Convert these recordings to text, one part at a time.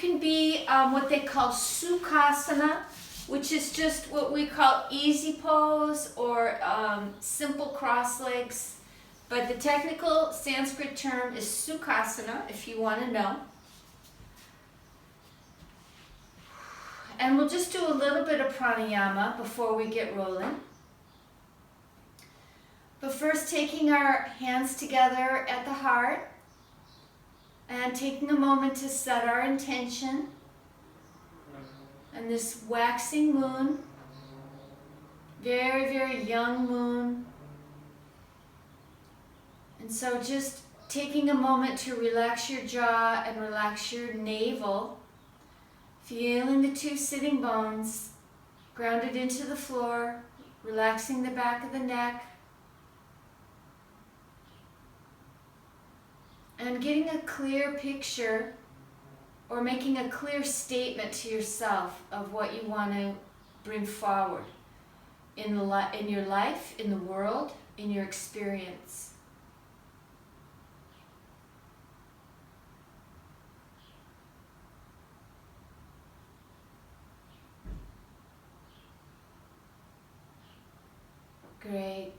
can be what they call Sukhasana, which is just what we call easy pose or simple cross legs. But the technical Sanskrit term is Sukhasana, if you want to know. And we'll just do a little bit of pranayama before we get rolling. But first, taking our hands together at the heart and taking a moment to set our intention. And this waxing moon, very, very young moon. And so just taking a moment to relax your jaw and relax your navel. Feeling the two sitting bones grounded into the floor, relaxing the back of the neck. And getting a clear picture or making a clear statement to yourself of what you want to bring forward in your life, in the world, in your experience. Great.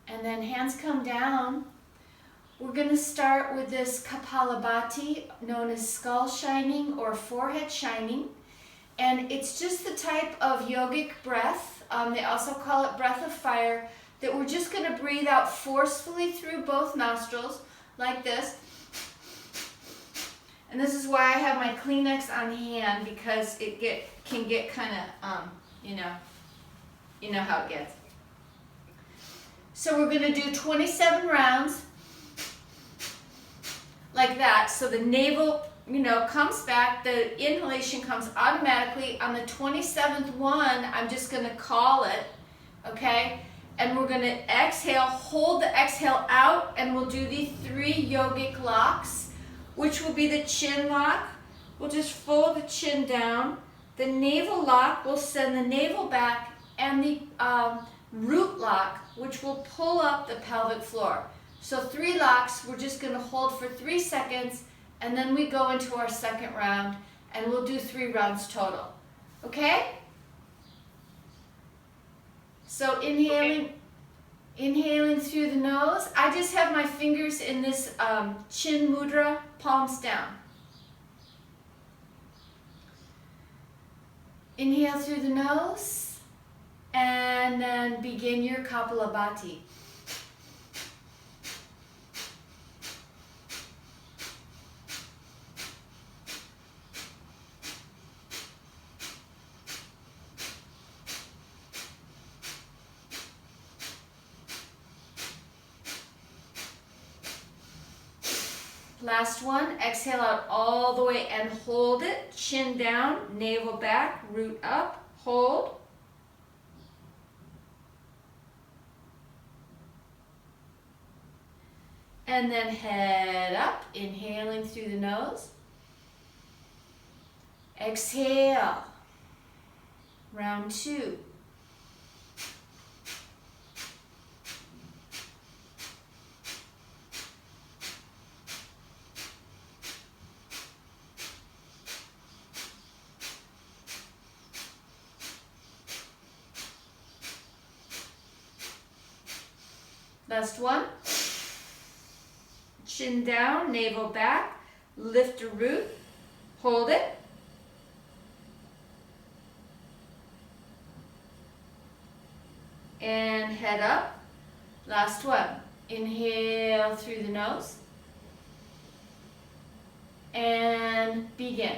And then hands come down. We're going to start with this Kapalabhati, known as skull shining or forehead shining. And it's just the type of yogic breath, they also call it breath of fire, that we're just going to breathe out forcefully through both nostrils, like this. And this is why I have my Kleenex on hand, because it can get kind of, you know how it gets. So we're going to do 27 rounds. Like that, so the navel, comes back, the inhalation comes automatically. On the 27th one, I'm just going to call it, okay? And we're going to exhale, hold the exhale out, and we'll do the 3 yogic locks, which will be the chin lock. We'll just fold the chin down. The navel lock will send the navel back, and the root lock, which will pull up the pelvic floor. So 3 locks, we're just going to hold for 3 seconds, and then we go into our second round, and we'll do 3 rounds total. Okay? So inhaling through the nose. I just have my fingers in this chin mudra, palms down. Inhale through the nose, and then begin your Kapalabhati. Last one, exhale out all the way and hold it. Chin down, navel back, root up, hold. And then head up, inhaling through the nose. Exhale. Round 2. Last one. Chin down, navel back, lift a root, hold it. And head up. Last one. Inhale through the nose. And begin.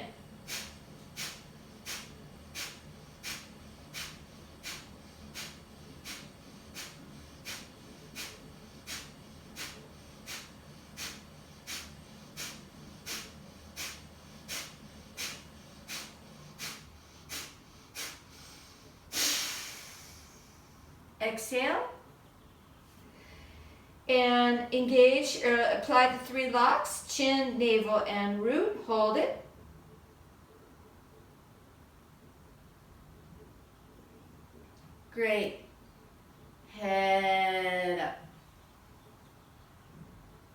Exhale, and engage, apply the 3 locks, chin, navel, and root, hold it. Great. Head up.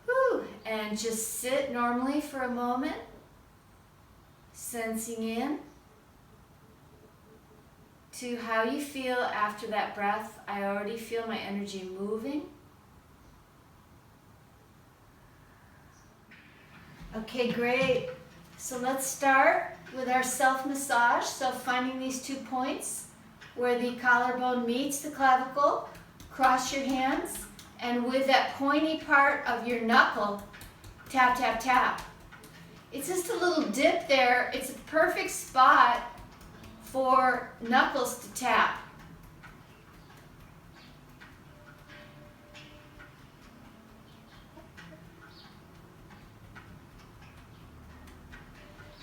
Whew. And just sit normally for a moment. Sensing in to how you feel after that breath. I already feel my energy moving. Okay, great. So let's start with our self-massage. So finding these 2 points where the collarbone meets the clavicle, cross your hands, and with that pointy part of your knuckle, tap, tap, tap. It's just a little dip there. It's a perfect spot for knuckles to tap.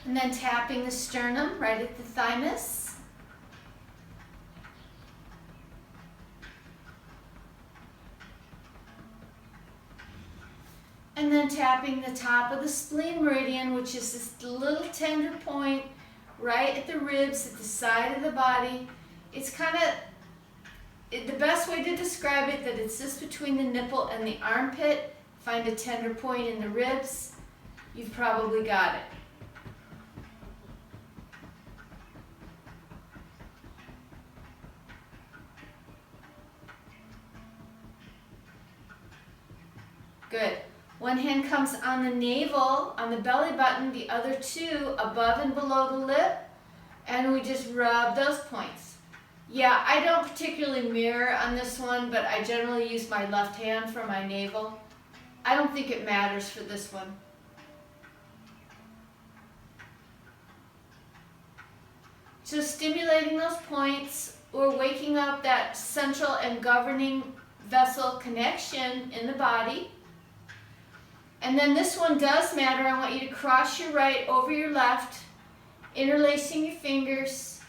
And then tapping the sternum right at the thymus. And then tapping the top of the spleen meridian, which is this little tender point right at the ribs, at the side of the body. It's kind of, the best way to describe it, that it's just between the nipple and the armpit. Find a tender point in the ribs. You've probably got it. Good. One hand comes on the navel, on the belly button, the other 2 above and below the lip, and we just rub those points. Yeah, I don't particularly mirror on this one, but I generally use my left hand for my navel. I don't think it matters for this one. So stimulating those points, or waking up that central and governing vessel connection in the body. And then this one does matter. I want you to cross your right over your left, interlacing your fingers,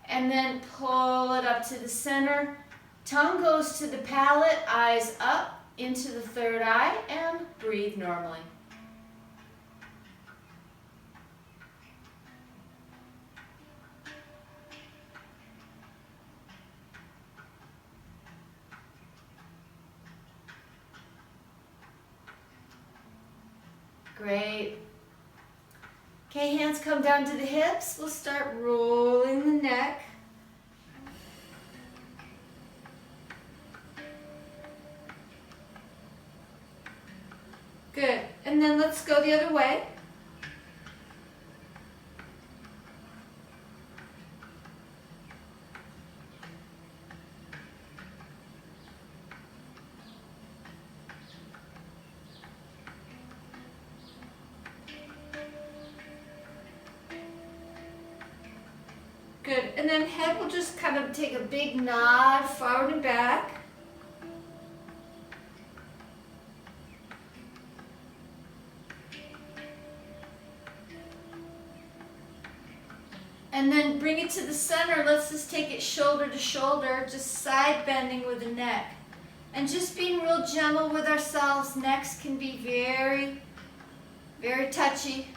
and then pull it up to the center. Tongue goes to the palate, eyes up into the third eye, and breathe normally. Great. Okay, hands come down to the hips. We'll start rolling the neck. Good. And then let's go the other way. Good. And then head will just kind of take a big nod forward and back. And then bring it to the center. Let's just take it shoulder to shoulder, just side bending with the neck. And just being real gentle with ourselves. Necks can be very, very touchy.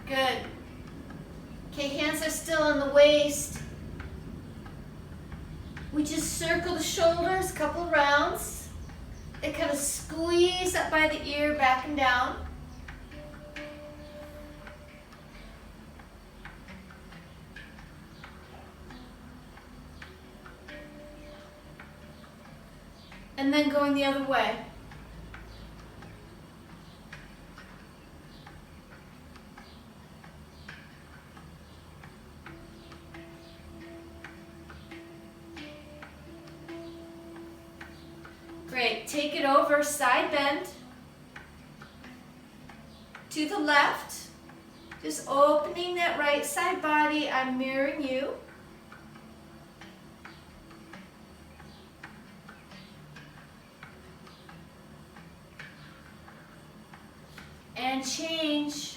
Good. Okay, hands are still on the waist. We just circle the shoulders a couple rounds. They kind of squeeze up by the ear, back and down. And then going the other way. Great. Take it over, side bend to the left. Just opening that right side body. I'm mirroring you. And change.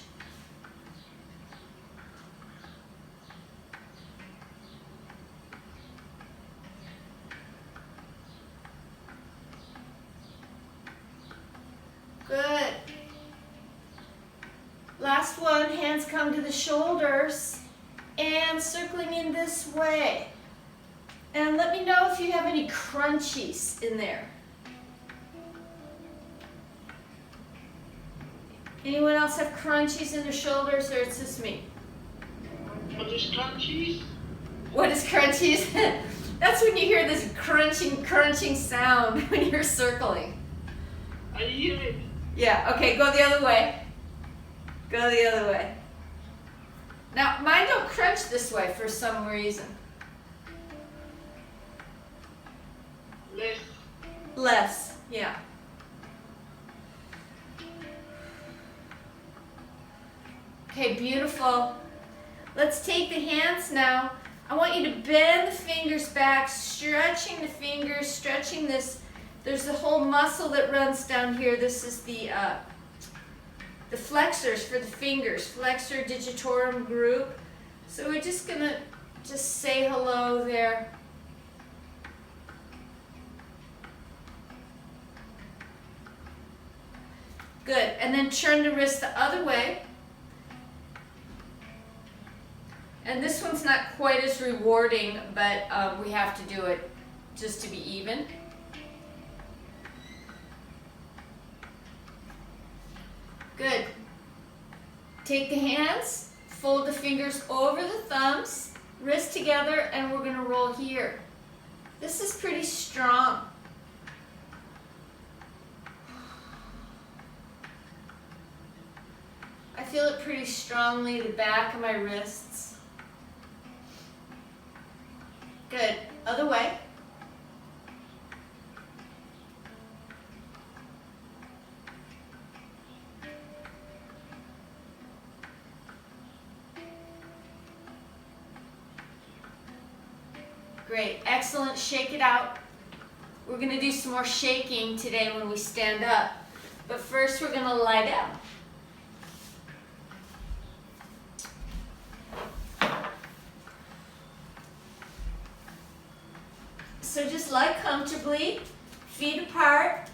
Good. Last one, hands come to the shoulders. And circling in this way. And let me know if you have any crunchies in there. Anyone else have crunchies in their shoulders, or it's just me? What is crunchies? What is crunchies? That's when you hear this crunching sound when you're circling. I hear it. Yeah, okay, go the other way. Go the other way. Now, mine don't crunch this way for some reason. Less, yeah. Okay, beautiful. Let's take the hands now. I want you to bend the fingers back, stretching the fingers, stretching this. There's a whole muscle that runs down here. This is the flexors for the fingers, flexor digitorum group. So we're just gonna say hello there. Good, and then turn the wrist the other way. And this one's not quite as rewarding, but we have to do it just to be even. Good. Take the hands, fold the fingers over the thumbs, wrists together, and we're going to roll here. This is pretty strong. I feel it pretty strongly, the back of my wrists. Good. Other way. Great. Excellent. Shake it out. We're going to do some more shaking today when we stand up. But first we're going to lie down. So just lie comfortably, feet apart,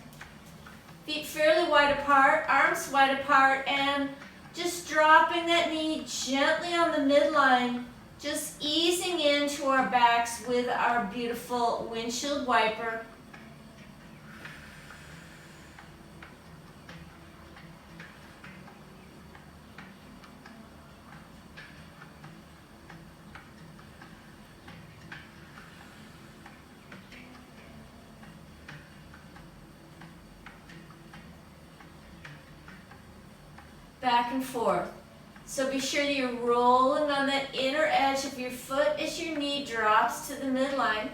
feet fairly wide apart, arms wide apart, and just dropping that knee gently on the midline, just easing into our backs with our beautiful windshield wiper. Back and forth. So be sure you're rolling on that inner edge of your foot as your knee drops to the midline.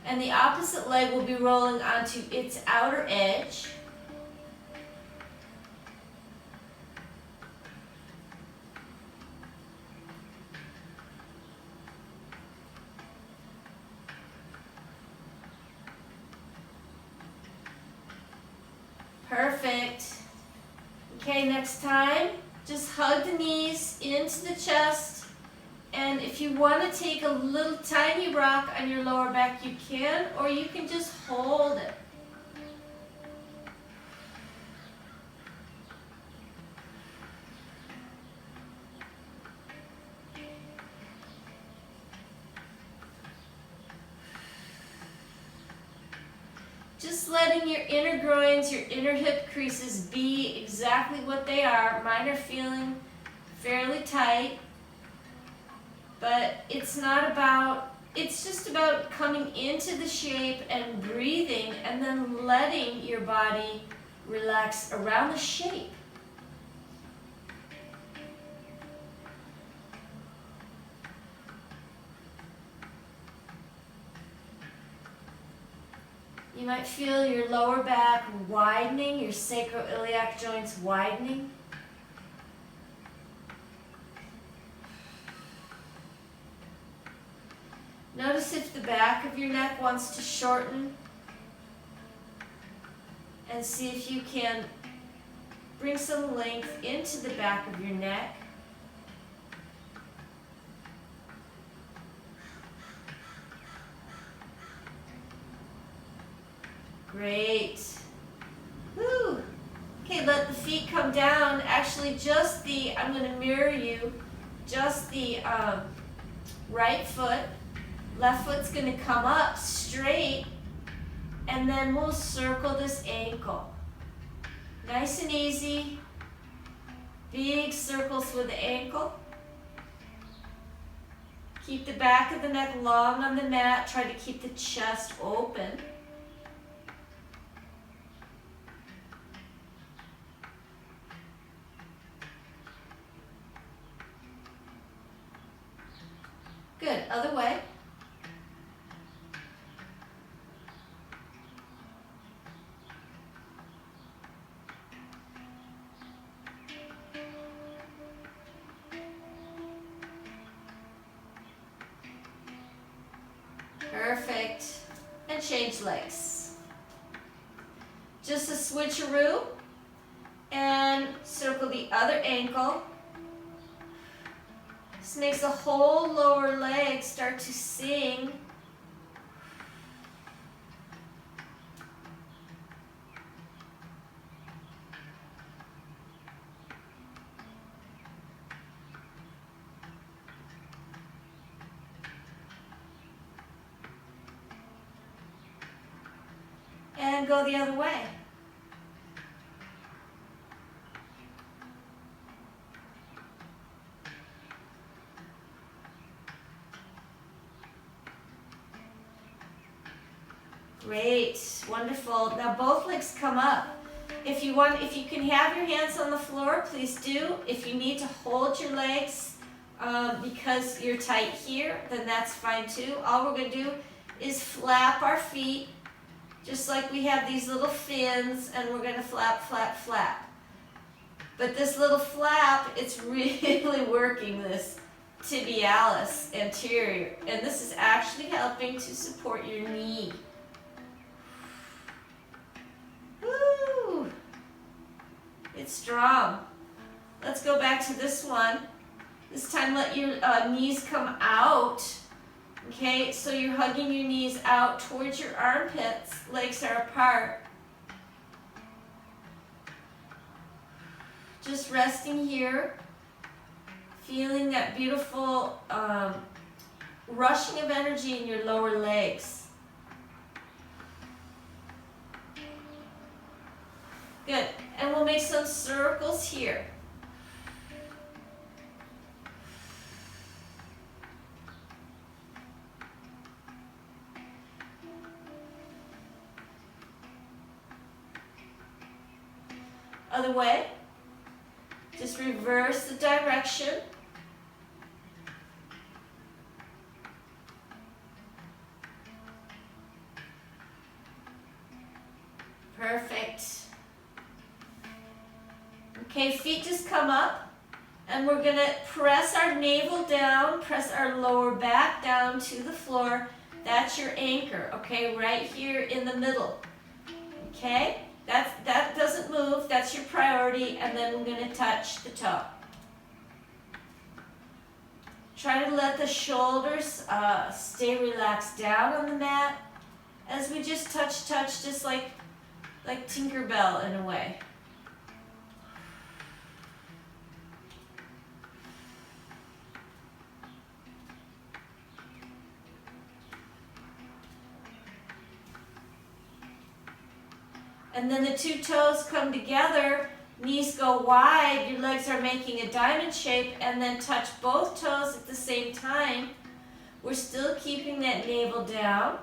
And the opposite leg will be rolling onto its outer edge. Perfect. Okay, next time, just hug the knees into the chest, and if you want to take a little tiny rock on your lower back, you can, or you can just hold it. Just letting your inner groins, your inner hip creases be exactly what they are. Mine are feeling fairly tight, but it's just about coming into the shape and breathing, and then letting your body relax around the shape. You might feel your lower back widening, your sacroiliac joints widening. Notice if the back of your neck wants to shorten, and see if you can bring some length into the back of your neck. Great. Woo. Okay, let the feet come down. Actually, I'm going to mirror you. just the right foot. Left foot's going to come up straight, and then we'll circle this ankle. Nice and easy. Big circles with the ankle. Keep the back of the neck long on the mat. Try to keep the chest open. Good. Other way. Perfect. And change legs. Just a switcheroo. And circle the other ankle. This makes the whole lower leg start to sing. And go the other way. Great, wonderful. Now both legs come up. If you can have your hands on the floor, please do. If you need to hold your legs because you're tight here, then that's fine too. All we're going to do is flap our feet, just like we have these little fins, and we're going to flap, flap, flap. But this little flap, it's really working this tibialis anterior, and this is actually helping to support your knee. Woo! It's strong. Let's go back to this one. This time let your knees come out. Okay, so you're hugging your knees out towards your armpits. Legs are apart. Just resting here. Feeling that beautiful rushing of energy in your lower legs. Good. And we'll make some circles here. Other way. Just reverse the direction. Perfect. Okay, feet just come up, and we're going to press our navel down, press our lower back down to the floor. That's your anchor, okay, right here in the middle. Okay, that doesn't move, that's your priority, and then we're going to touch the toe. Try to let the shoulders stay relaxed down on the mat as we just touch, just like Tinkerbell in a way. And then the two toes come together, knees go wide, your legs are making a diamond shape, and then touch both toes at the same time. We're still keeping that navel down.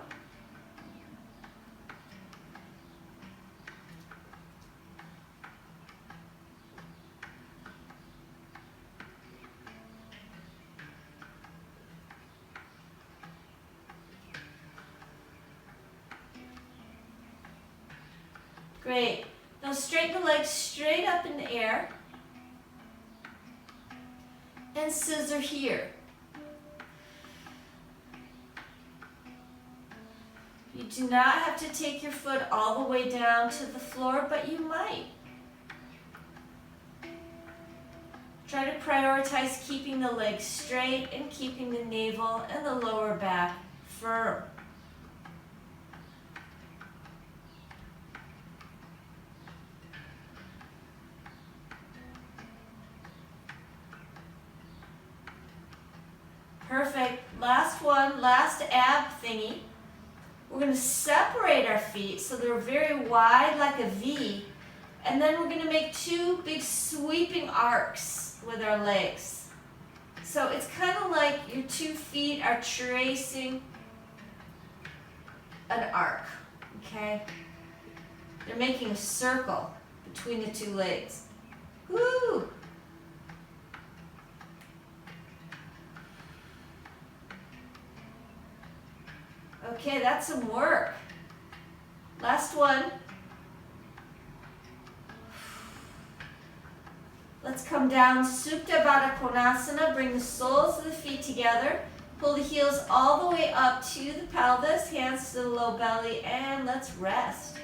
Great. Now straighten the legs straight up in the air. And scissor here. You do not have to take your foot all the way down to the floor, but you might. Try to prioritize keeping the legs straight and keeping the navel and the lower back firm. Perfect. Last one, last ab thingy. We're going to separate our feet so they're very wide like a V. And then we're going to make two big sweeping arcs with our legs. So it's kind of like your 2 feet are tracing an arc, okay? They're making a circle between the 2 legs. Woo! Okay, that's some work. Last one. Let's come down, Supta Baddha Konasana. Bring the soles of the feet together. Pull the heels all the way up to the pelvis, hands to the low belly, and let's rest.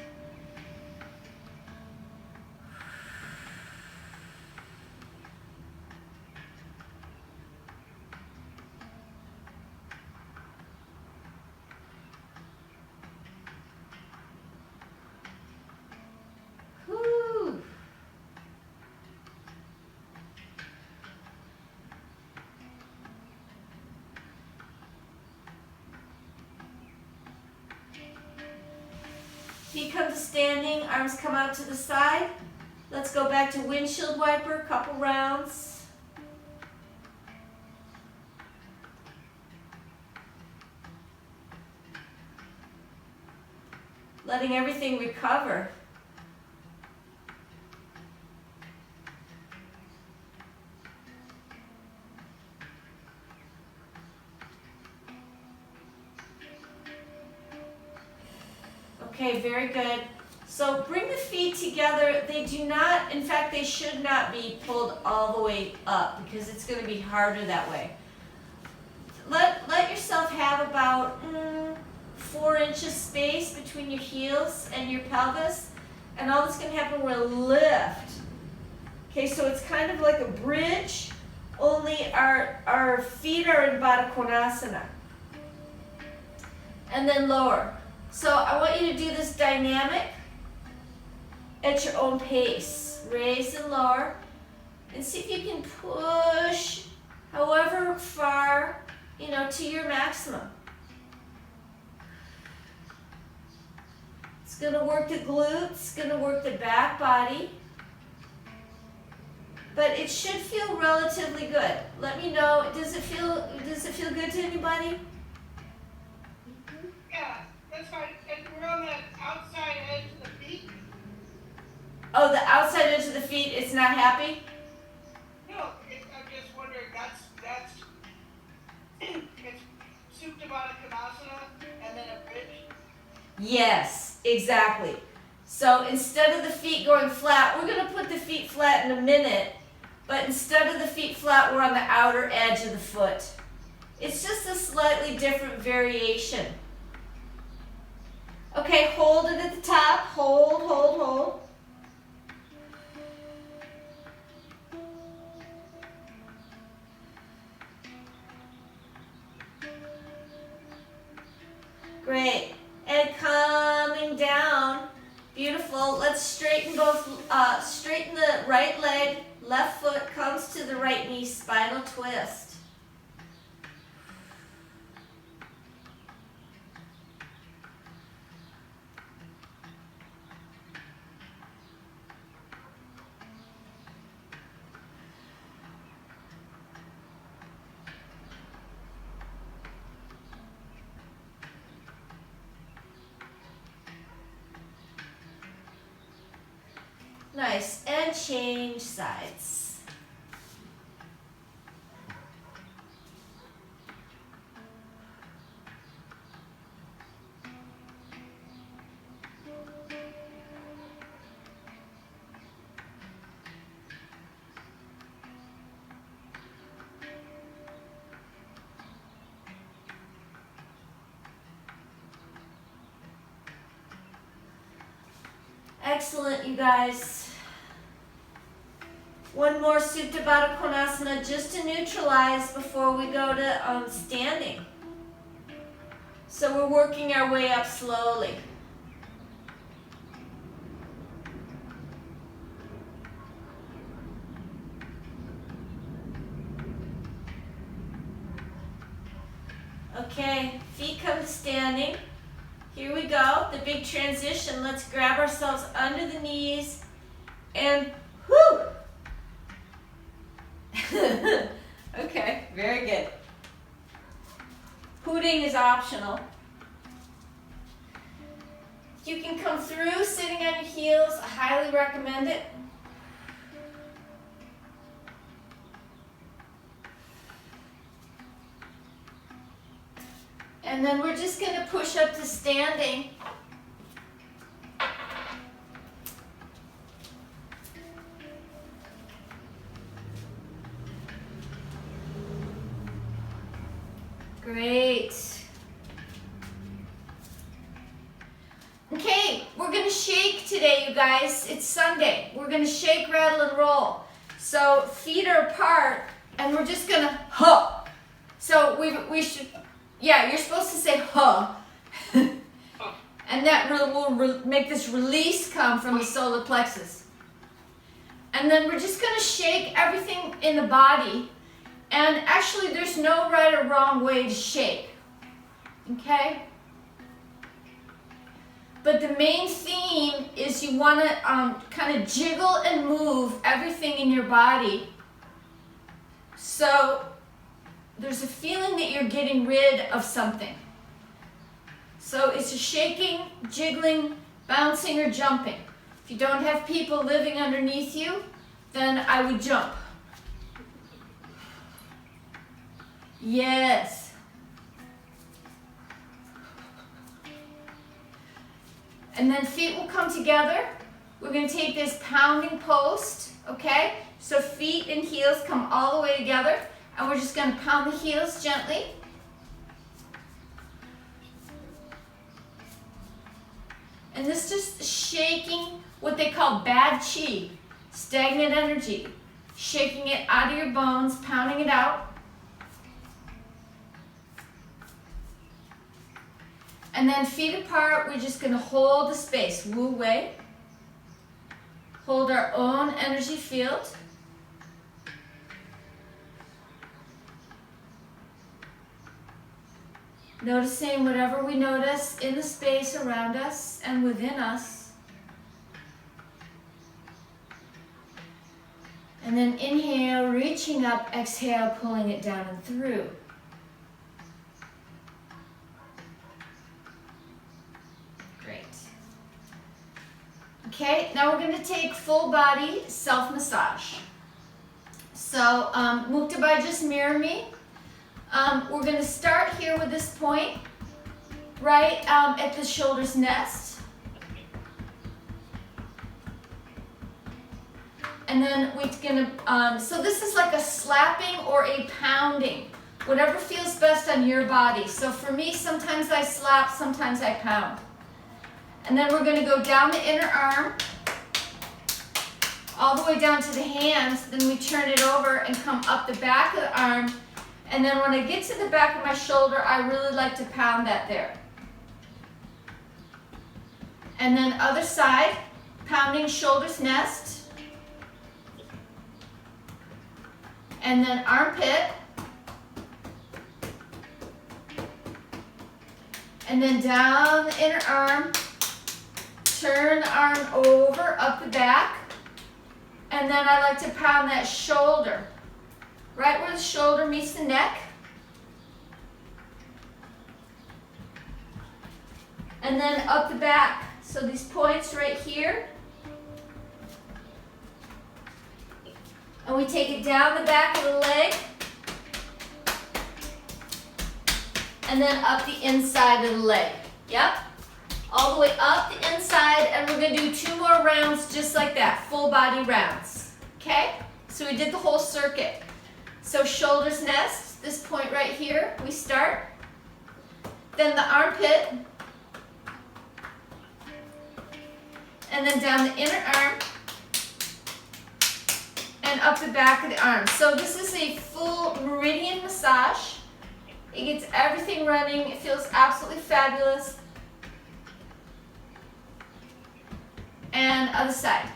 Whew. Feet come to standing, arms come out to the side. Let's go back to windshield wiper, couple rounds. Letting everything recover. Okay, very good. So bring the feet together. They do not, in fact, they should not be pulled all the way up because it's going to be harder that way. Let yourself have about 4 inches space between your heels and your pelvis. And all that's going to happen, we're going to lift. Okay, so it's kind of like a bridge, only our feet are in Baddha Konasana. And then lower. So I want you to do this dynamic at your own pace. Raise and lower. And see if you can push however far, to your maximum. It's going to work the glutes, it's going to work the back body. But it should feel relatively good. Let me know, does it feel good to anybody? Yeah, that's fine. And we're on the outside edge of the feet. Oh, the outside edge of the feet, it's not happy? No, I'm just wondering, that's it's Supta Baddha Konasana and then a bridge. Yes, exactly. So instead of the feet going flat, we're going to put the feet flat in a minute, but instead of the feet flat, we're on the outer edge of the foot. It's just a slightly different variation. Okay, hold it at the top. Hold, hold, hold. Great. And coming down. Beautiful. Let's straighten straighten the right leg. Left foot comes to the right knee. Spinal twist. Nice. And change sides. Excellent, you guys. One more Supta Baddha Konasana just to neutralize before we go to standing. So we're working our way up slowly. Okay, feet come to standing. Here we go, the big transition. Let's grab ourselves under the knees and whoo! Okay, very good. Hooting is optional. You can come through sitting on your heels. I highly recommend it. And then we're just going to push up to standing. Great. Okay, we're going to shake today, you guys. It's Sunday. We're going to shake, rattle, and roll. So feet are apart, and we're just going to huh. So we should, yeah, you're supposed to say huh. And that will make this release come from the solar plexus. And then we're just going to shake everything in the body. And actually, there's no right or wrong way to shake. Okay? But the main theme is you want to kind of jiggle and move everything in your body. So there's a feeling that you're getting rid of something. So it's a shaking, jiggling, bouncing, or jumping. If you don't have people living underneath you, then I would jump. Yes. And then feet will come together. We're going to take this pounding post, okay? So feet and heels come all the way together, and we're just going to pound the heels gently. And this just shaking what they call bad chi, stagnant energy. Shaking it out of your bones, pounding it out. And then feet apart, we're just going to hold the space, Wu Wei. Hold our own energy field. Noticing whatever we notice in the space around us and within us. And then inhale, reaching up, exhale, pulling it down and through. Great. Okay, now we're going to take full body self-massage. So, Muktabai, just mirror me. We're going to start here with this point, right at the shoulder's nest. And then we're going to, so this is like a slapping or a pounding, whatever feels best on your body. So for me, sometimes I slap, sometimes I pound. And then we're going to go down the inner arm, all the way down to the hands. Then we turn it over and come up the back of the arm. And then when I get to the back of my shoulder, I really like to pound that there. And then other side, pounding shoulder's nest. And then armpit. And then down the inner arm. Turn the arm over, up the back. And then I like to pound that shoulder. Right where the shoulder meets the neck. And then up the back. So these points right here. And we take it down the back of the leg. And then up the inside of the leg. Yep. All the way up the inside. And we're going to do 2 more rounds just like that. Full body rounds. Okay? So we did the whole circuit. So shoulders nest, this point right here, we start. Then the armpit. And then down the inner arm. And up the back of the arm. So this is a full meridian massage. It gets everything running. It feels absolutely fabulous. And other side.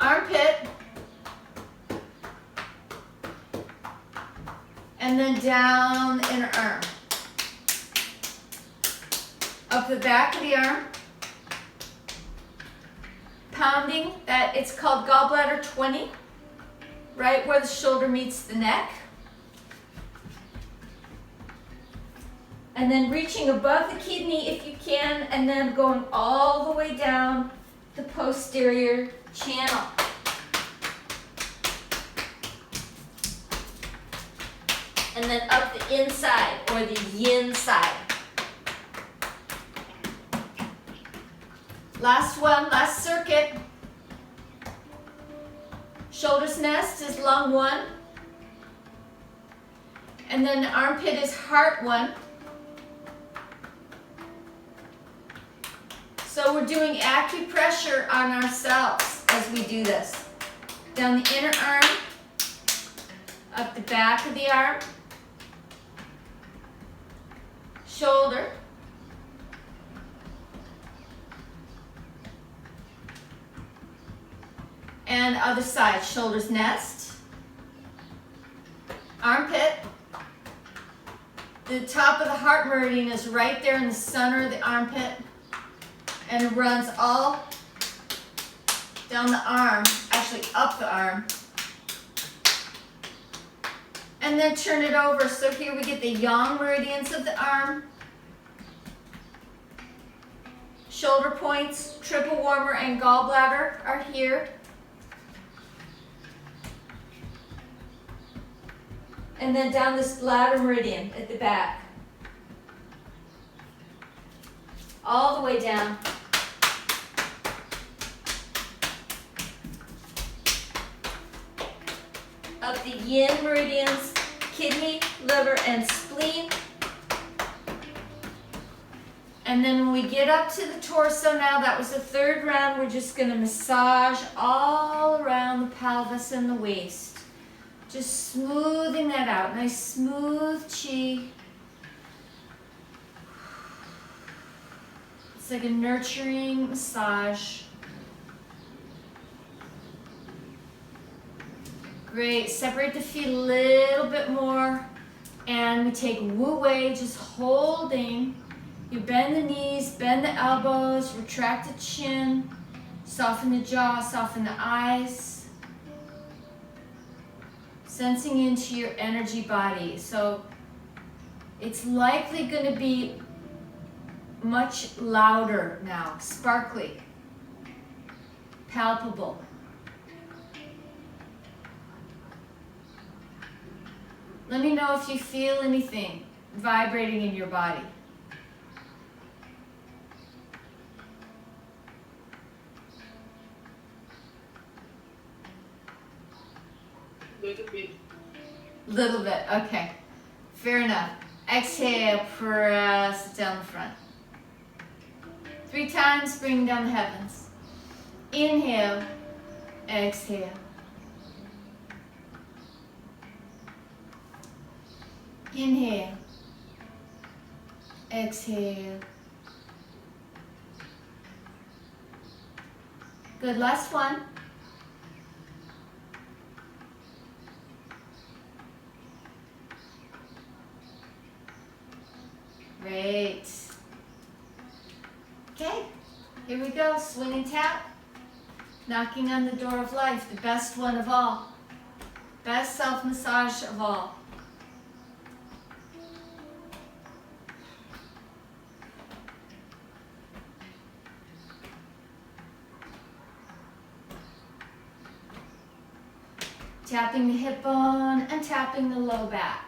Armpit, then down the inner arm. Up the back of the arm. Pounding that, it's called gallbladder 20, right where the shoulder meets the neck. And then reaching above the kidney if you can, and then going all the way down the posterior channel. And then up the inside, or the yin side. Last one, last circuit. Shoulders nest is lung 1. And then the armpit is heart 1. So we're doing acupressure on ourselves as we do this. Down the inner arm, up the back of the arm, shoulder, and other side, shoulders nest, armpit. The top of the heart meridian is right there in the center of the armpit, and it runs all down the arm, actually up the arm. And then turn it over. So here we get the yang meridians of the arm. Shoulder points, triple warmer, and gallbladder are here. And then down this bladder meridian at the back. All the way down. Up the yin meridians, kidney, liver, and spleen. And then when we get up to the torso now, that was the third round, we're just going to massage all around the pelvis and the waist. Just smoothing that out. Nice smooth chi. It's like a nurturing massage. Great. Separate the feet a little bit more. And we take Wu Wei, just holding. You bend the knees, bend the elbows, retract the chin, soften the jaw, soften the eyes. Sensing into your energy body. So it's likely going to be much louder now, sparkly, palpable. Let me know if you feel anything vibrating in your body. Little bit, okay. Fair enough. Exhale, press it down the front. 3 times, bring down the heavens. Inhale, exhale. Inhale, exhale. Good, last one. Great. Okay, here we go. Swing and tap. Knocking on the door of life, the best one of all. Best self-massage of all. Tapping the hip bone and tapping the low back.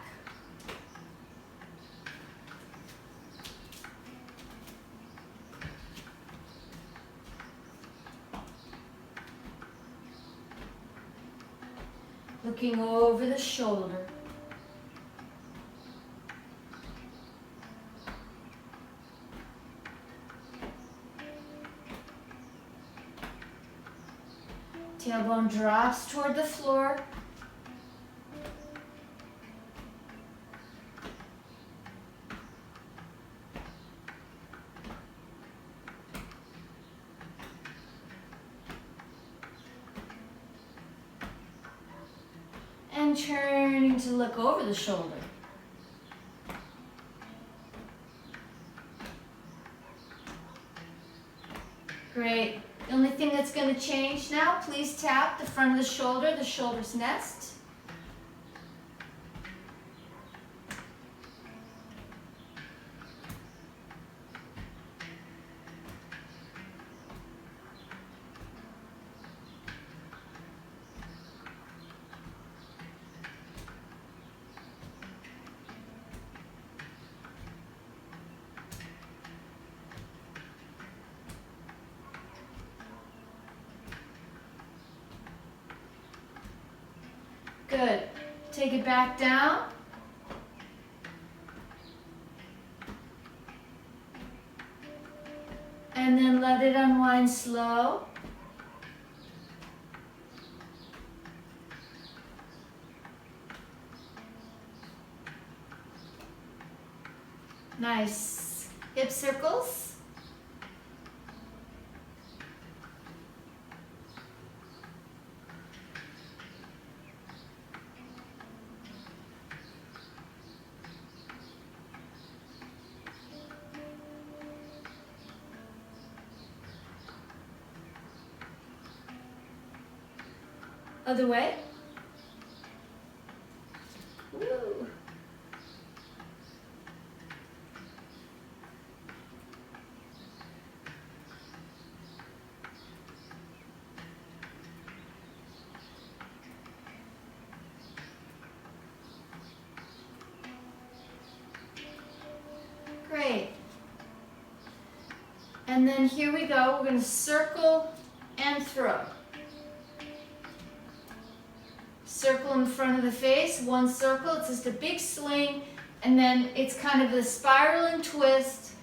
Looking over the shoulder. Tailbone drops toward the floor. And turning to look over the shoulder. Great. The only thing that's going to change now, please tap the front of the shoulder's nest. Good. Take it back down. And then let it unwind slow. Nice. Hip circles. Other way. Woo. Great. And then here we go. We're going to circle and throw. Circle in front of the face, one circle, it's just a big swing, and then it's kind of a spiral and twist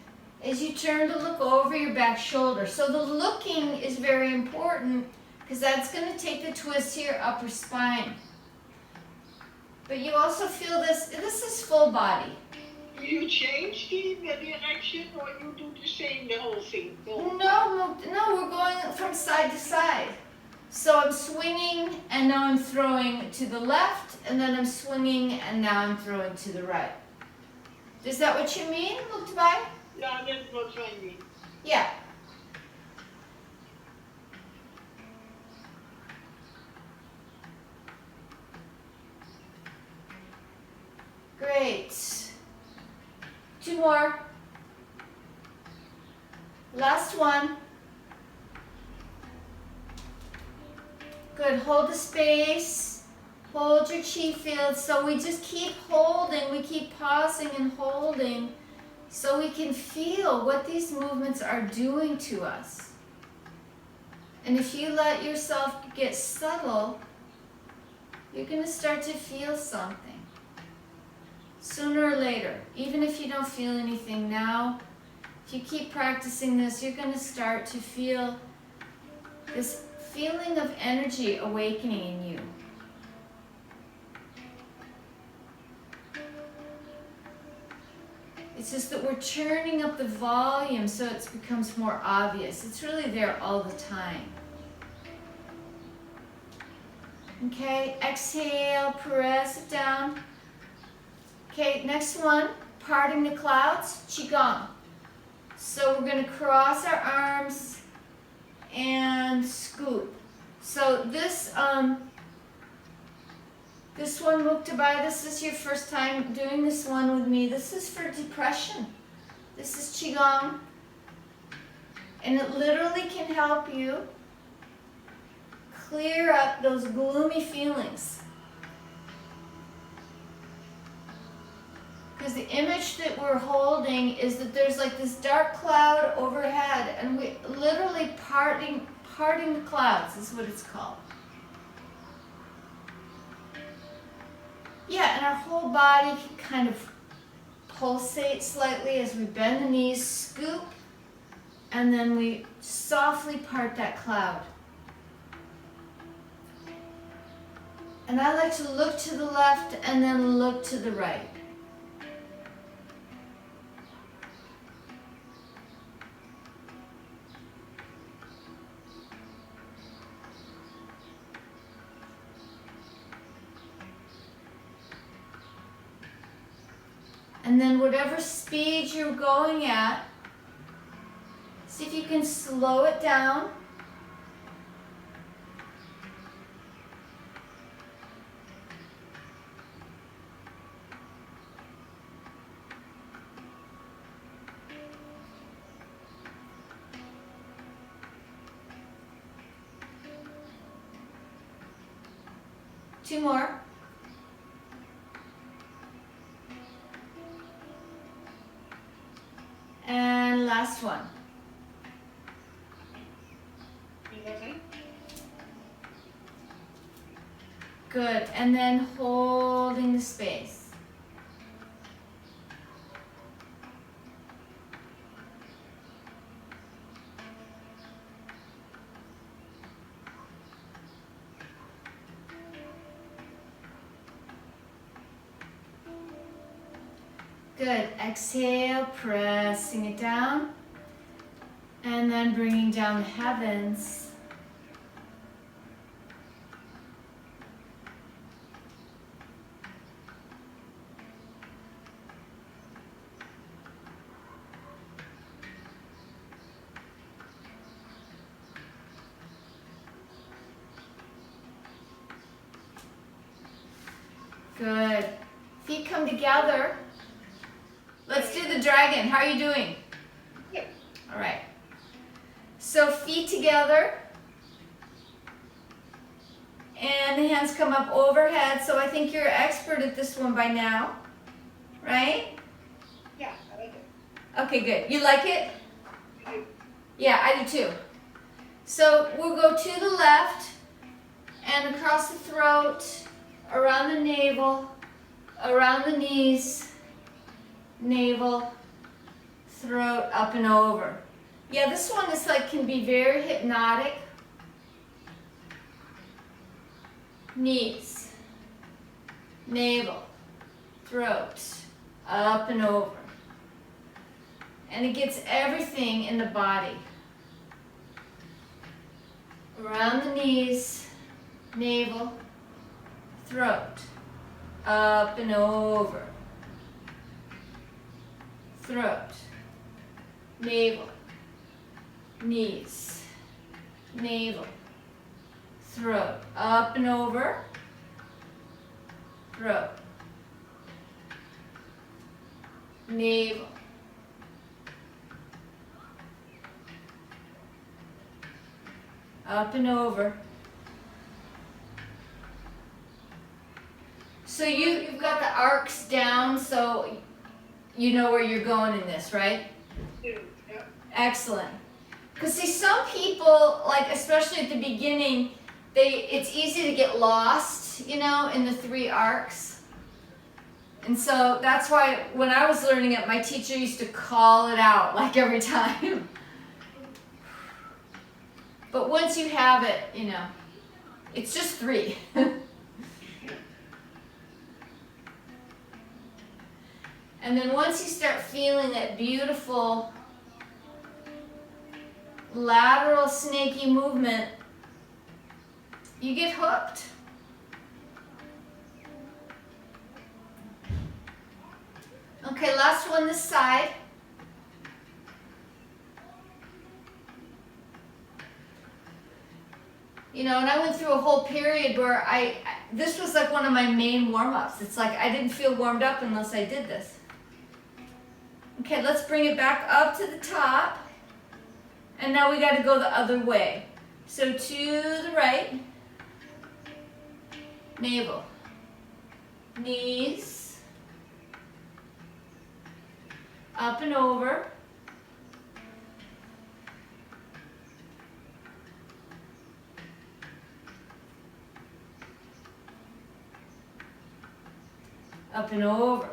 as you turn to look over your back shoulder. So the looking is very important because that's going to take the twist to your upper spine. But you also feel this is full body. Do you change the direction or you do the same, the whole thing? No, we're going from side to side. So I'm swinging and now I'm throwing to the left, and then I'm swinging and now I'm throwing to the right. Is that what you mean, Muktabai? Yeah, that's what I mean. Yeah. Great. Two more. Last one. Good. Hold the space. Hold your chi field. So we just keep holding. We keep pausing and holding so we can feel what these movements are doing to us. And if you let yourself get subtle, you're going to start to feel something. Sooner or later, even if you don't feel anything now, if you keep practicing this, you're going to start to feel this feeling of energy awakening in you. It's just that we're turning up the volume so it becomes more obvious. It's really there all the time. Okay, exhale, press it down. Okay, next one, parting the clouds, Qigong. So we're going to cross our arms and scoop. So this one, Muktabai, this is your first time doing this one with me. This is for depression. This is Qigong. And it literally can help you clear up those gloomy feelings. Because the image that we're holding is that there's like this dark cloud overhead, and we literally parting the clouds is what it's called. Yeah, and our whole body can kind of pulsate slightly as we bend the knees, scoop, and then we softly part that cloud. And I like to look to the left and then look to the right. And then whatever speed you're going at, See if you can slow it down. Two more. And last one. Good. And then holding the space. Good. Exhale, pressing it down. And then bringing down the heavens. Good. Feet come together. Let's do the dragon. How are you doing? Good. All right. So feet together. And the hands come up overhead. So I think you're expert at this one by now. Right? Yeah, I like it. Okay, good. You like it? I do. Yeah, I do too. So we'll go to the left and across the throat, around the navel, around the knees, navel, throat, up and over. Yeah, this one is like, can be very hypnotic. Knees, navel, throat, up and over. And it gets everything in the body. Around the knees, navel, throat, up and over. Throat, navel, knees, navel, throat, up and over, throat, navel, up and over. So you've got the arcs down, so you know where you're going in this, right? Yeah. Excellent. Because see, some people, like especially at the beginning, it's easy to get lost, you know, in the 3 arcs. And so that's why when I was learning it, my teacher used to call it out like every time. But once you have it, you know, it's just 3. And then once you start feeling that beautiful lateral snaky movement, you get hooked. Okay, last one this side. You know, and I went through a whole period where this was like one of my main warm-ups. It's like I didn't feel warmed up unless I did this. Okay, let's bring it back up to the top. And now we got to go the other way. So to the right, navel, knees, up and over, up and over.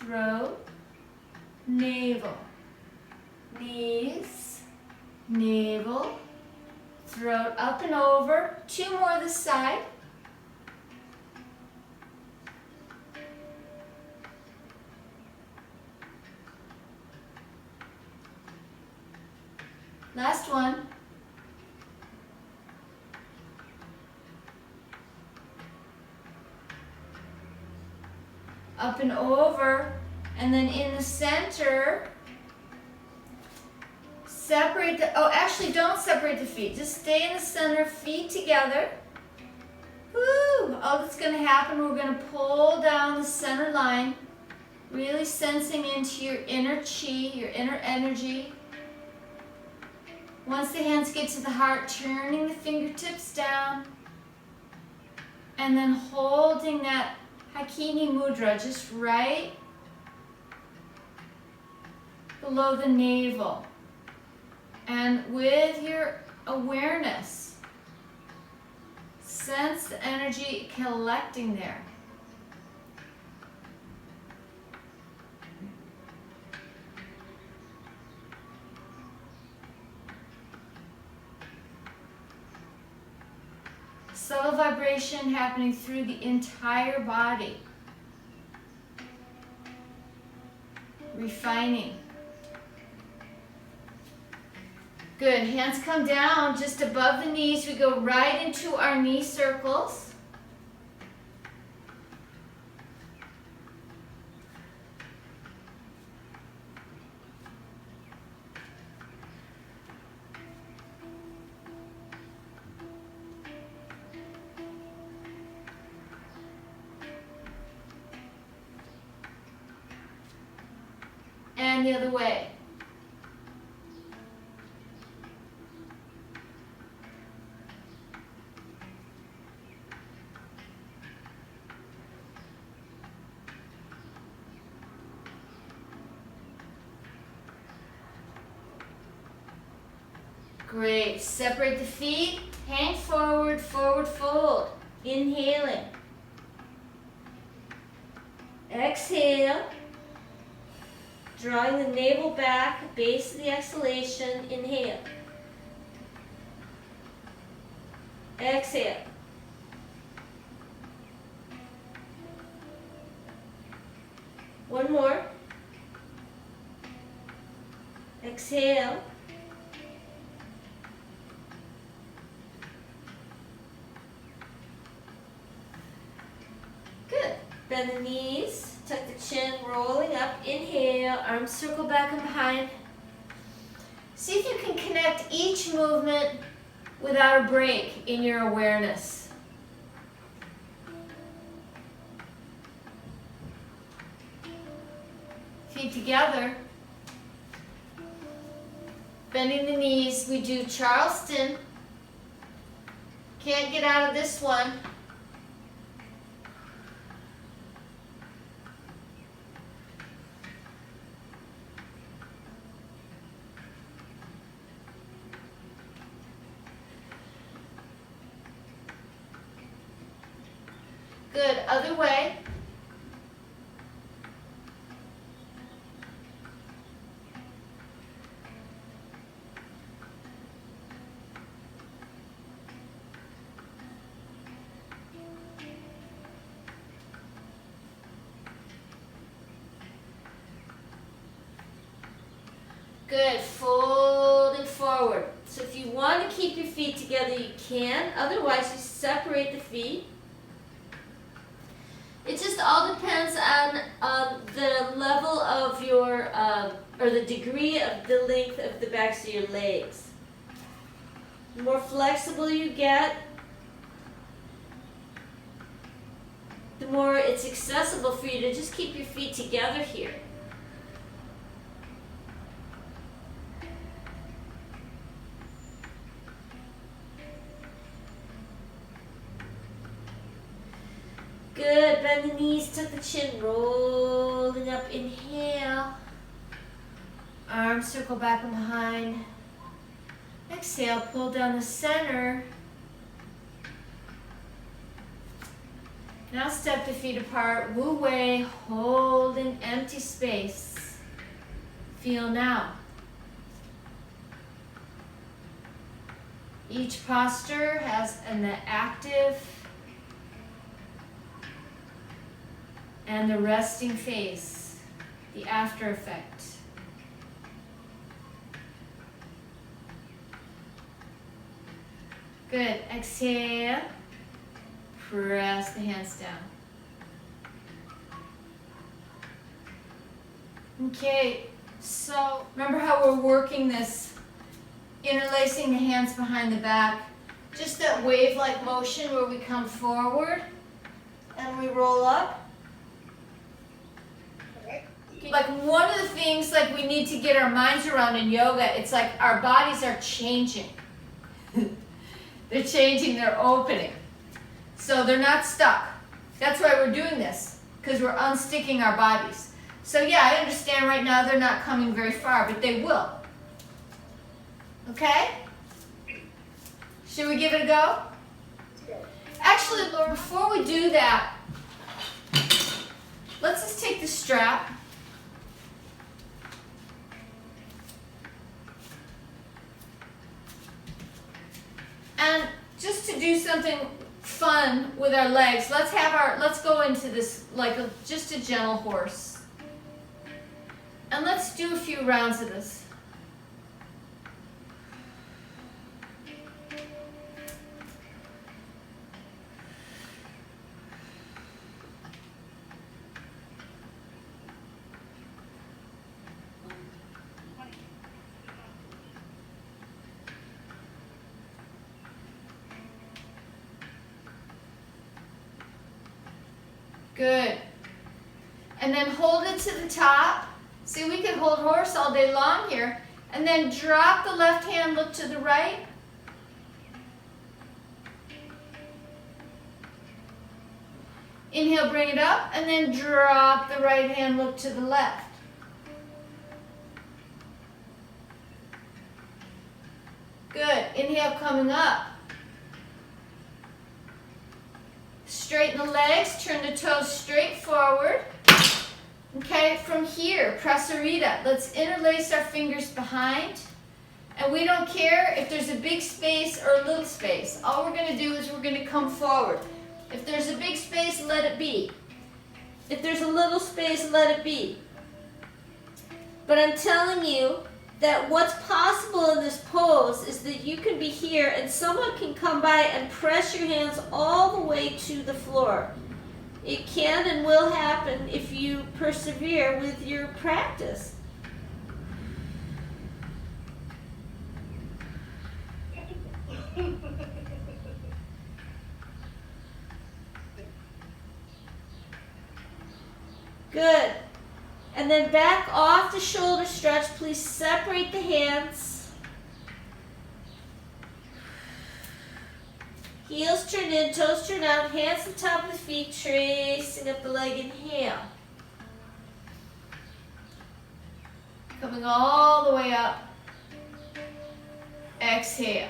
throat, navel, knees, navel, throat, up and over. 2 more this side. Last one. Up and over, and then in the center, separate the, oh, actually don't separate the feet. Just stay in the center, feet together. Woo! All that's going to happen, we're going to pull down the center line, really sensing into your inner chi, your inner energy. Once the hands get to the heart, turning the fingertips down, and then holding that Hakini Mudra just right below the navel. And with your awareness, sense the energy collecting there. Subtle vibration happening through the entire body. Refining. Good. Hands come down just above the knees. We go right into our knee circles. And the other way. Great. Separate the feet. Hang forward, forward fold. Inhaling. Exhale. Drawing the navel back, base of the exhalation. Inhale. Exhale. One more. Exhale. Good. Bend the knees. Tuck the chin, rolling up. Inhale, arms circle back and behind. See if you can connect each movement without a break in your awareness. Feet together. Bending the knees. We do Charleston. Can't get out of this one. Good. Other way. Good. Folding forward. So if you want to keep your feet together, you can. Otherwise, you separate the feet. It just all depends on the level of your, or the degree of the length of the backs of your legs. The more flexible you get, the more it's accessible for you to just keep your feet together here. Good. Bend the knees, tuck the chin, rolling up. Inhale. Arms circle back and behind. Exhale, pull down the center. Now step the feet apart, Wu Wei, hold an empty space. Feel now. Each posture has an active and the resting phase, the after effect. Good. Exhale. Press the hands down. Okay, so remember how we're working this, interlacing the hands behind the back. Just that wave-like motion where we come forward and we roll up. Like one of the things like we need to get our minds around in yoga, it's like our bodies are changing. They're changing, they're opening. So they're not stuck. That's why we're doing this, because we're unsticking our bodies. So yeah, I understand right now they're not coming very far, but they will. Okay? Should we give it a go? Actually, Laura, before we do that, let's just take the strap. And just to do something fun with our legs, let's go into this like just a gentle horse. And let's do a few rounds of this. Good. And then hold it to the top. See, we can hold horse all day long here. And then drop the left hand, look to the right. Inhale, bring it up, and then drop the right hand, look to the left. Good. Inhale, coming up. Straighten the legs, turn the toes straight forward. Okay, from here, prasarita. Let's interlace our fingers behind. And we don't care if there's a big space or a little space. All we're going to do is we're going to come forward. If there's a big space, let it be. If there's a little space, let it be. But I'm telling you that what's possible in this pose is that you can be here and someone can come by and press your hands all the way to the floor. It can and will happen if you persevere with your practice. Good. And then back off the shoulder stretch. Please separate the hands. Heels turn in, toes turn out, hands to the top of the feet, tracing up the leg. Inhale. Coming all the way up. Exhale.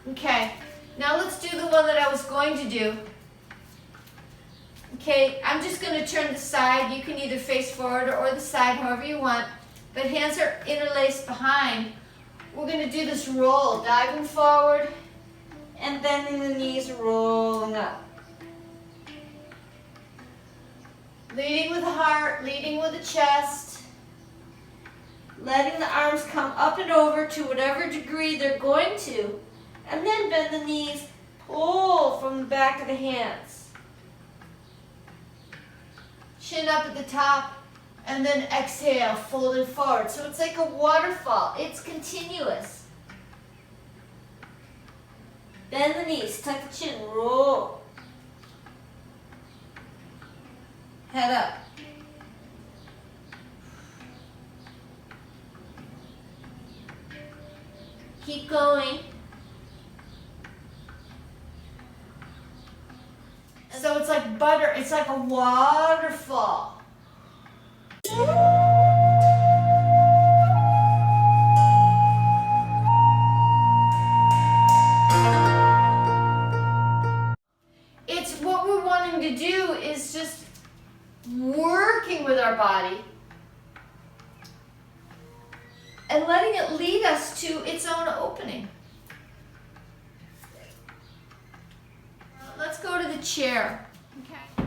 Okay, now let's do the one that I was going to do. Okay, I'm just going to turn the side. You can either face forward or the side, however you want. But hands are interlaced behind. We're going to do this roll, diving forward and bending the knees, rolling up. Leading with the heart, leading with the chest. Letting the arms come up and over to whatever degree they're going to. And then bend the knees, pull from the back of the hands. Chin up at the top, and then exhale, fold it forward. So it's like a waterfall. It's continuous. Bend the knees, tuck the chin, roll. Head up. Keep going. So it's like butter, it's like a waterfall. body and letting it lead us to its own opening. Let's go to the chair. Okay.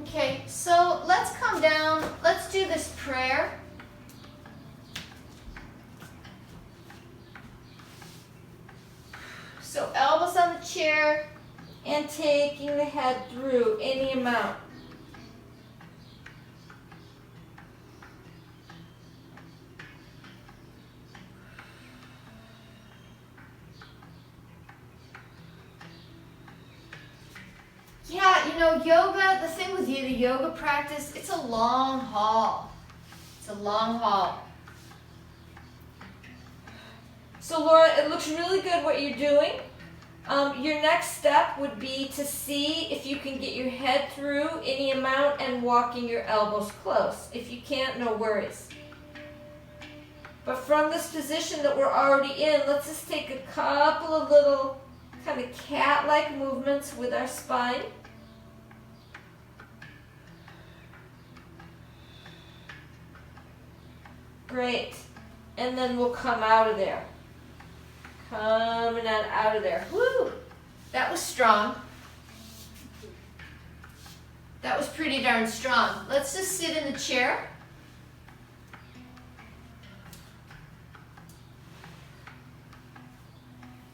Okay, so let's come down. Let's do this prayer. So elbows on the chair and taking the head through any amount. Yeah, you know, yoga, the thing with the yoga practice, it's a long haul. It's a long haul. So Laura, it looks really good what you're doing. Your next step would be to see if you can get your head through any amount and walking your elbows close. If you can't, no worries. But from this position that we're already in, let's just take a couple of little kind of cat-like movements with our spine. Great. And then we'll come out of there. Coming on out of there. Woo! That was strong. That was pretty darn strong. Let's just sit in the chair.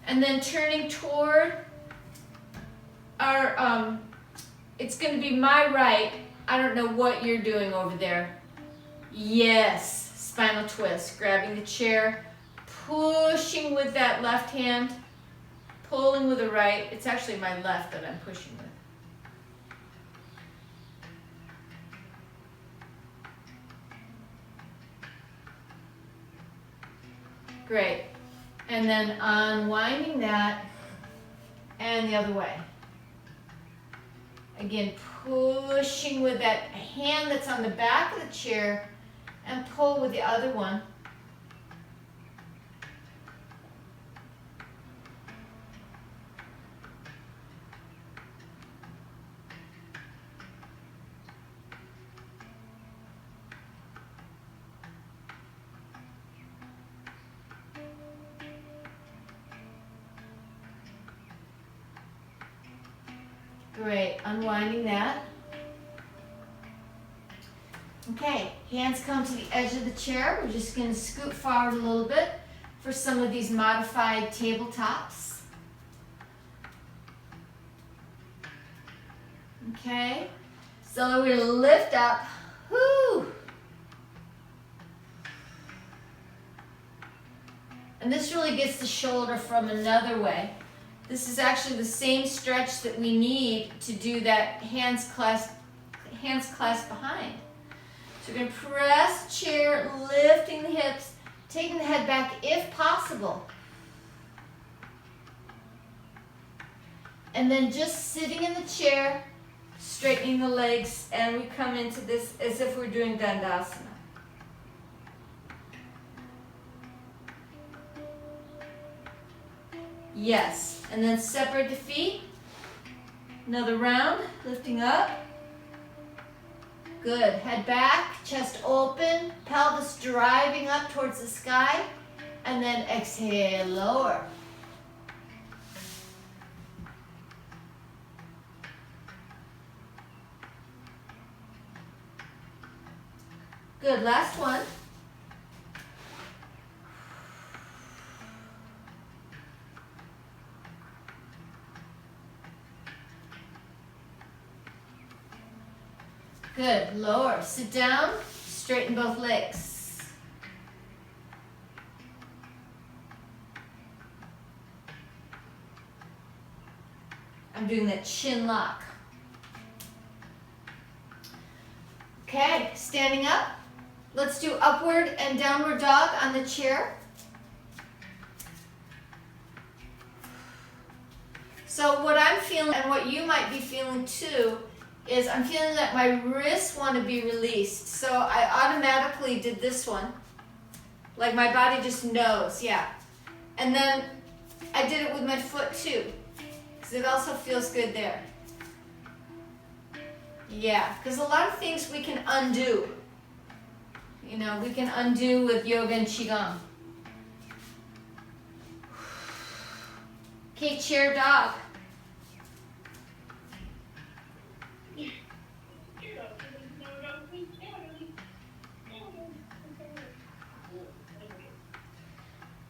And then turning toward our, it's going to be my right. I don't know what you're doing over there. Yes, spinal twist. Grabbing the chair, pushing with that left hand, pulling with the right. It's actually my left that I'm pushing with. Great. And then unwinding that and the other way. Again, pushing with that hand that's on the back of the chair and pull with the other one. Great, unwinding that. Okay, hands come to the edge of the chair. We're just going to scoot forward a little bit for some of these modified tabletops. Okay, so we're going to lift up. Whoo! And this really gets the shoulder from another way. This is actually the same stretch that we need to do that hands clasped behind. So we're going to press the chair, lifting the hips, taking the head back if possible. And then just sitting in the chair, straightening the legs, and we come into this as if we're doing Dandasana. Yes, and then separate the feet. Another round, lifting up. Good, head back, chest open, pelvis driving up towards the sky, and then exhale, lower. Good, last one. Good, lower, sit down, straighten both legs. I'm doing that chin lock. Okay, standing up. Let's do upward and downward dog on the chair. So what I'm feeling and what you might be feeling too is I'm feeling that my wrists want to be released. So I automatically did this one. Like my body just knows, yeah. And then I did it with my foot too. because it also feels good there. Yeah, because a lot of things we can undo. You know, we can undo with yoga and Qigong. Okay, chair dog.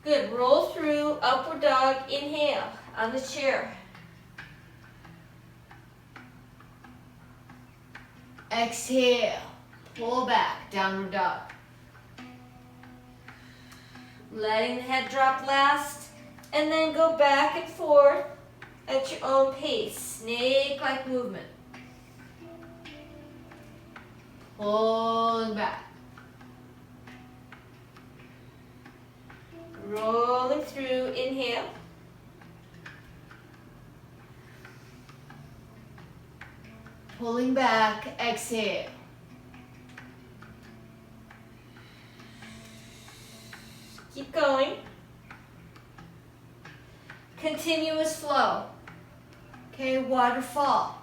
Good, roll through, upward dog, inhale on the chair. Exhale, pull back, downward dog. Letting the head drop last, and then go back and forth at your own pace, snake-like movement. Pulling back. Rolling through, inhale. Pulling back, exhale. Keep going. Continuous flow. Okay, waterfall.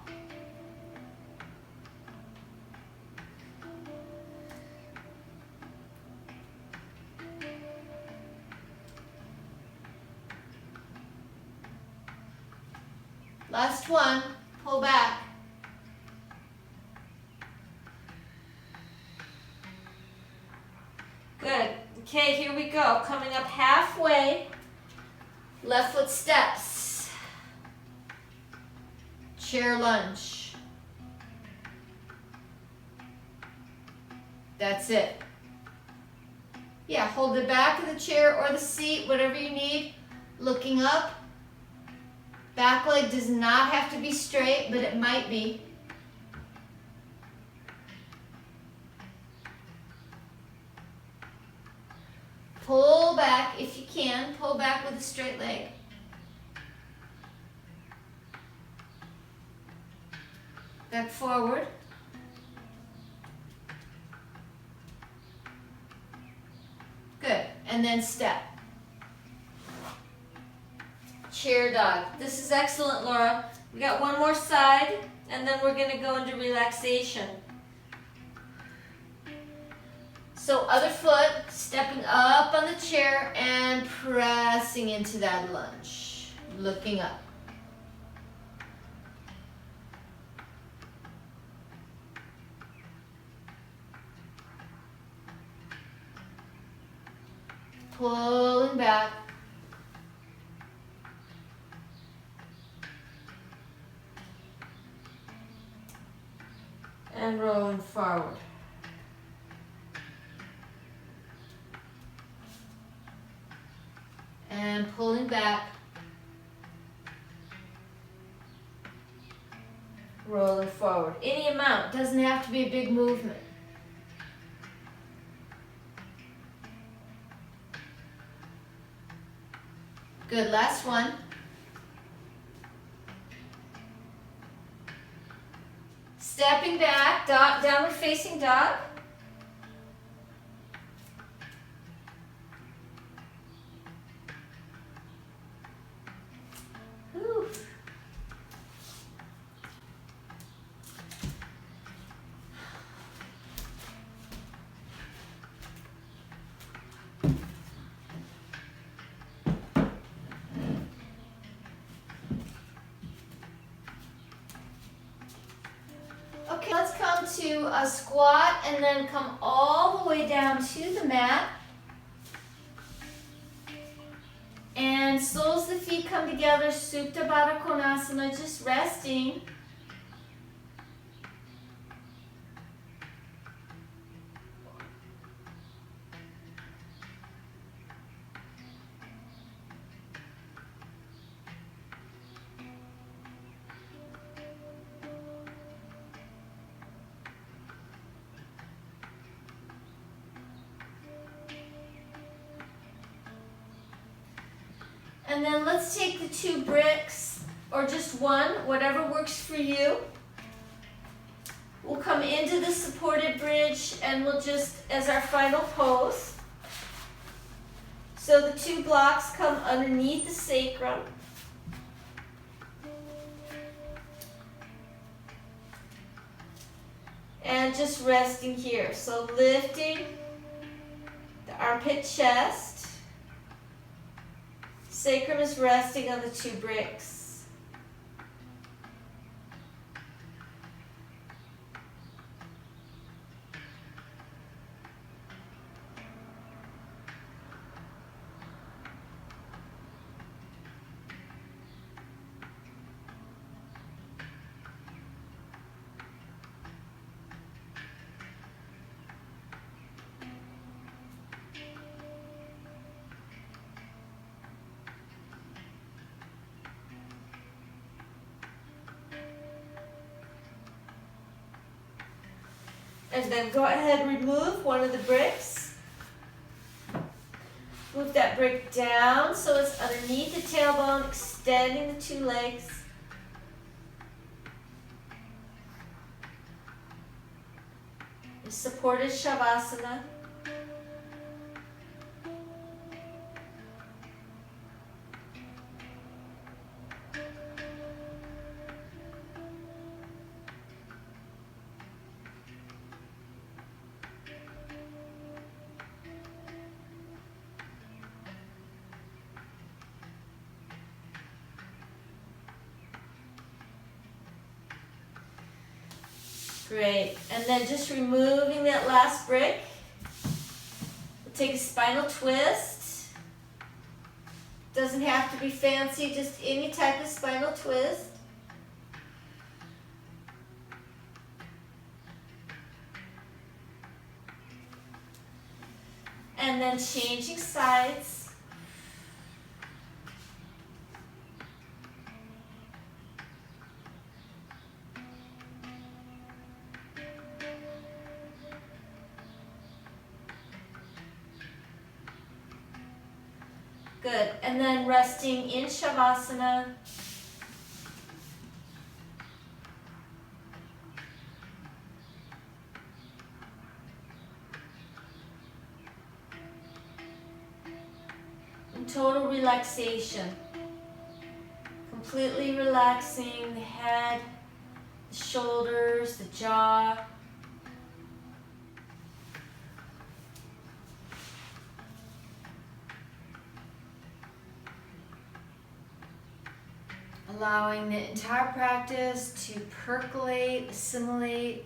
Last one, pull back. Good. Okay, here we go. Coming up halfway. Left foot steps. Chair lunge. That's it. Yeah, hold the back of the chair or the seat, whatever you need. Looking up. Back leg does not have to be straight, but it might be. Pull back if you can. Pull back with a straight leg. Back forward. Good. And then step. Chair dog. This is excellent, Laura. We got one more side, and then we're going to go into relaxation. So other foot, stepping up on the chair and pressing into that lunge. Looking up. Pulling back. And rolling forward. And pulling back. Rolling forward. Any amount, doesn't have to be a big movement. Good, last one. Stepping back, downward facing dog. Whew. Okay, let's come to a squat and then come all the way down to the mat. And soles of the feet come together, Supta Baddha Konasana, just resting. And then let's take the 2 bricks, or just one, whatever works for you. We'll come into the supported bridge and we'll just, as our final pose. So the 2 blocks come underneath the sacrum. And just resting here. So lifting the armpit chest. Sacrum is resting on the 2 bricks. And then go ahead and remove one of the bricks. Move that brick down so it's underneath the tailbone, extending the 2 legs. The supported Shavasana. Great, and then just removing that last brick. We'll take a spinal twist. Doesn't have to be fancy, just any type of spinal twist. And then changing sides. Good, and then resting in Shavasana. In total relaxation. Completely relaxing the head, the shoulders, the jaw. Allowing the entire practice to percolate, assimilate.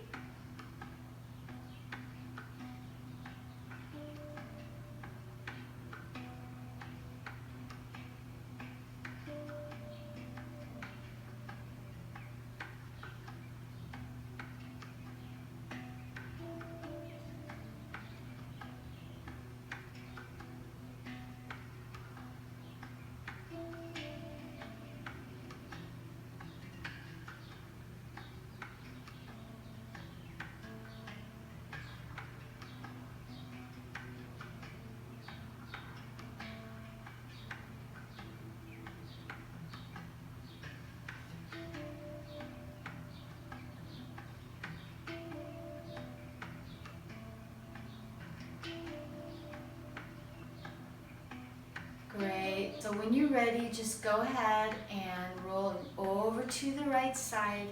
Great. So when you're ready, just go ahead and roll over to the right side.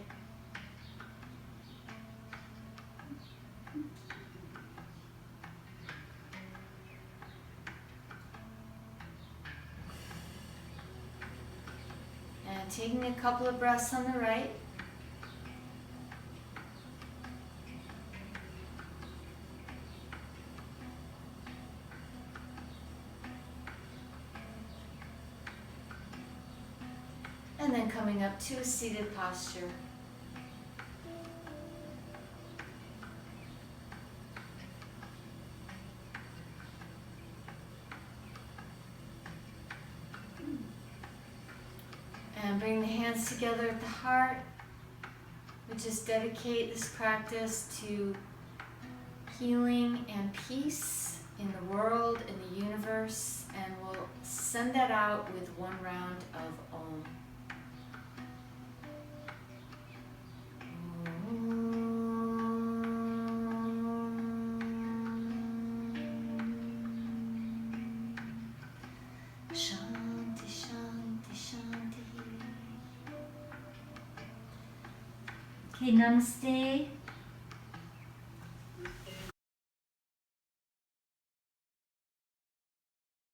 And taking a couple of breaths on the right. And then coming up to a seated posture. And bring the hands together at the heart. We just dedicate this practice to healing and peace in the world, in the universe, and we'll send that out with 1 round of Om. Shanti, shanti, shanti. Okay, namaste.